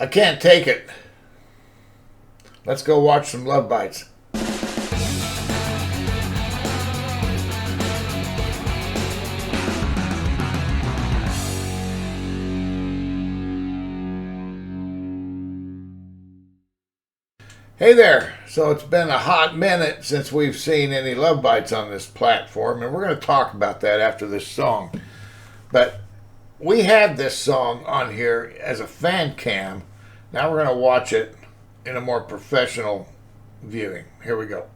I can't take it. Let's go watch some Lovebites. Hey there. So it's been a hot minute since we've seen any Lovebites on this platform, and we're going to talk about that after this song. But we had this song on here as a fan cam. Now we're going to watch it in a more professional viewing. Here we go.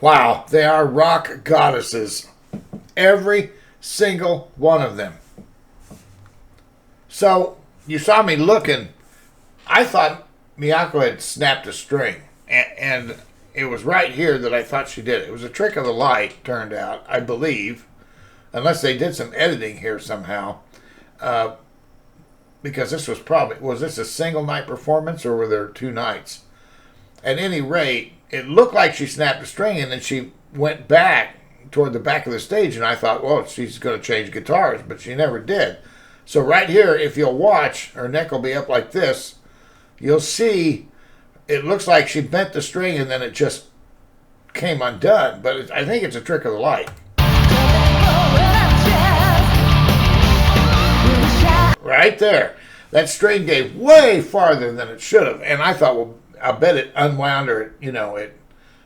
Wow, they are rock goddesses. Every single one of them. So you saw me looking. I thought Miyako had snapped a string, and it was right here that I thought she did it. It was a trick of the light, turned out, I believe, unless they did some editing here somehow. Because this was this a single night performance, or were there 2 nights? At any rate, it looked like she snapped a string, and then she went back toward the back of the stage, and I thought, well, she's going to change guitars, but she never did. So right here, if you'll watch, her neck will be up like this. You'll see it looks like she bent the string, and then it just came undone. But I think it's a trick of the light. Right there. That string gave way farther than it should have. And I thought, well, I bet it unwound, or, it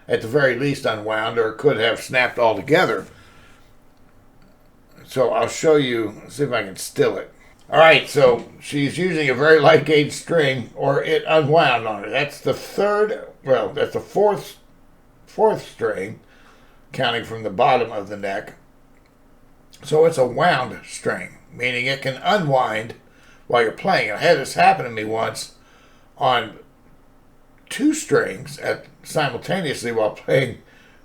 at the very least unwound, or it could have snapped altogether. So I'll show you, see if I can still it. All right, so she's using a very light gauge string, or it unwound on her. That's the that's the fourth string, counting from the bottom of the neck. So it's a wound string, meaning it can unwind while you're playing. I had this happen to me once on 2 strings simultaneously while playing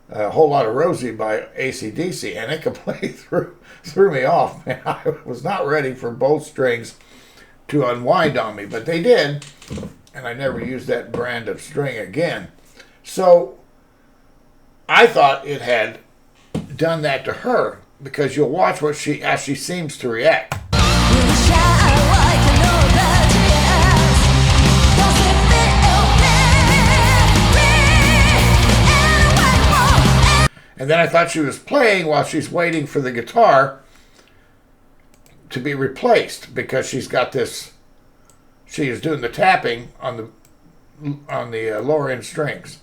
A Whole Lot of Rosie by AC/DC, and it completely threw me off, man. I was not ready for both strings to unwind on me, but they did, and I never used that brand of string again. So I thought it had done that to her, because you'll watch how she seems to react. And then I thought she was playing while she's waiting for the guitar to be replaced, because she's got this. She is doing the tapping on the lower end strings,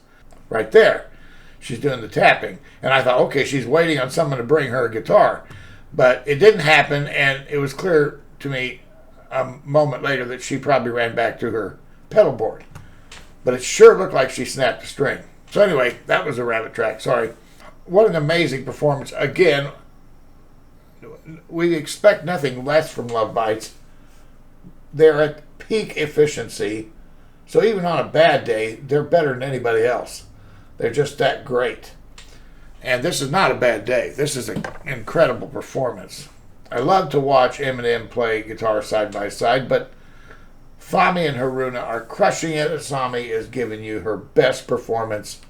right there. She's doing the tapping, and I thought, okay, she's waiting on someone to bring her a guitar, but it didn't happen, and it was clear to me a moment later that she probably ran back to her pedal board, but it sure looked like she snapped a string. So anyway, that was a rabbit track. Sorry. What an amazing performance. Again, we expect nothing less from Lovebites. They're at peak efficiency, so even on a bad day, they're better than anybody else. They're just that great. And this is not a bad day. This is an incredible performance. I love to watch Eminem play guitar side by side, but Fami and Haruna are crushing it. Asami is giving you her best performance.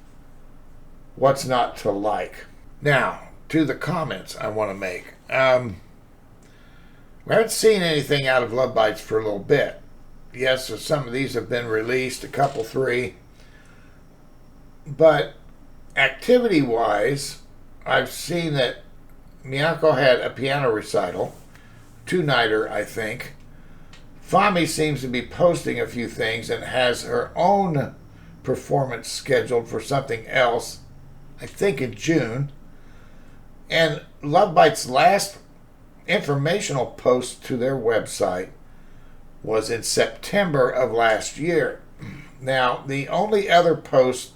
What's not to like? Now, to the comments I want to make. We haven't seen anything out of Lovebites for a little bit. Yes, so some of these have been released, a couple, 3. But activity-wise, I've seen that Miyako had a piano recital, 2-nighter, I think. Fami seems to be posting a few things and has her own performance scheduled for something else, I think in June. And Lovebites' last informational post to their website was in September of last year. Now, the only other post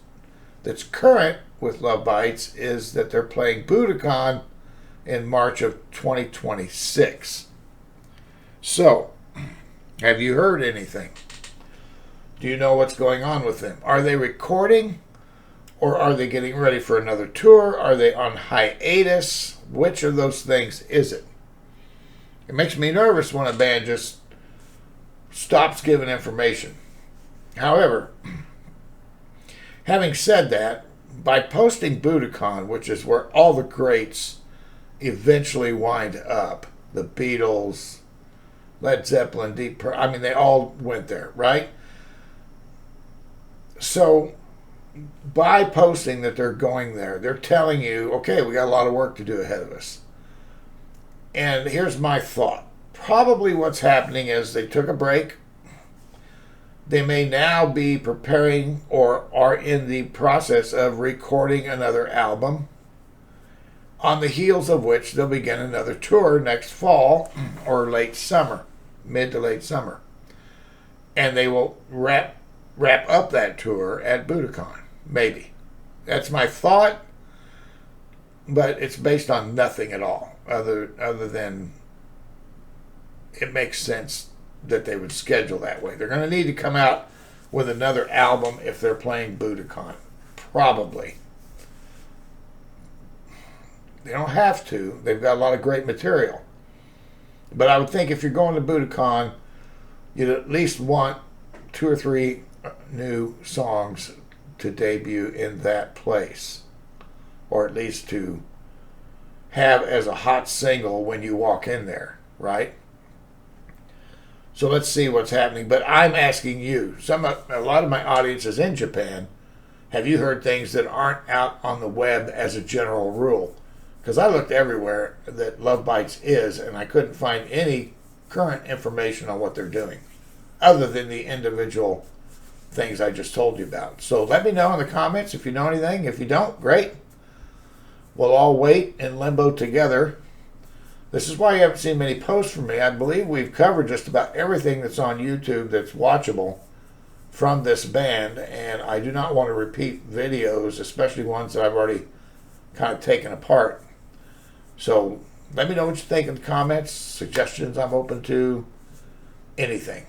that's current with Lovebites is that they're playing Budokan in March of 2026. So, have you heard anything? Do you know what's going on with them? Are they recording? Or are they getting ready for another tour? Are they on hiatus? Which of those things is it? It makes me nervous when a band just stops giving information. However, having said that, by posting Budokan, which is where all the greats eventually wind up, the Beatles, Led Zeppelin, Deep Purple, I mean, they all went there, right? So, by posting that they're going there, they're telling you, okay, we got a lot of work to do ahead of us. And here's my thought. Probably what's happening is they took a break. They may now be preparing or are in the process of recording another album, on the heels of which they'll begin another tour next fall or late summer, mid to late summer. And they will wrap up that tour at Budokan. Maybe. That's my thought. but it's based on nothing at all other than it makes sense that they would schedule that way. They're going to need to come out with another album if they're playing Budokan. Probably. They don't have to. They've got a lot of great material. But I would think if you're going to Budokan, you'd at least want 2 or 3 new songs to debut in that place. Or at least to have as a hot single when you walk in there, right? So let's see what's happening. But I'm asking you, a lot of my audience is in Japan. Have you heard things that aren't out on the web as a general rule? Because I looked everywhere that Lovebites is, and I couldn't find any current information on what they're doing, other than the individual things I just told you about. So let me know in the comments if you know anything. If you don't, great. We'll all wait in limbo together. This is why you haven't seen many posts from me. I believe we've covered just about everything that's on YouTube that's watchable from this band, and I do not want to repeat videos, especially ones that I've already kind of taken apart. So let me know what you think in the comments. Suggestions I'm open to. Anything.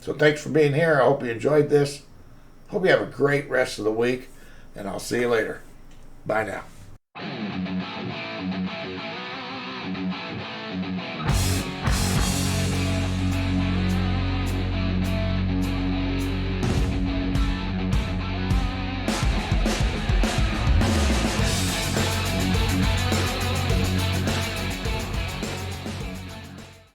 So thanks for being here. I hope you enjoyed this. Hope you have a great rest of the week, and I'll see you later. Bye now.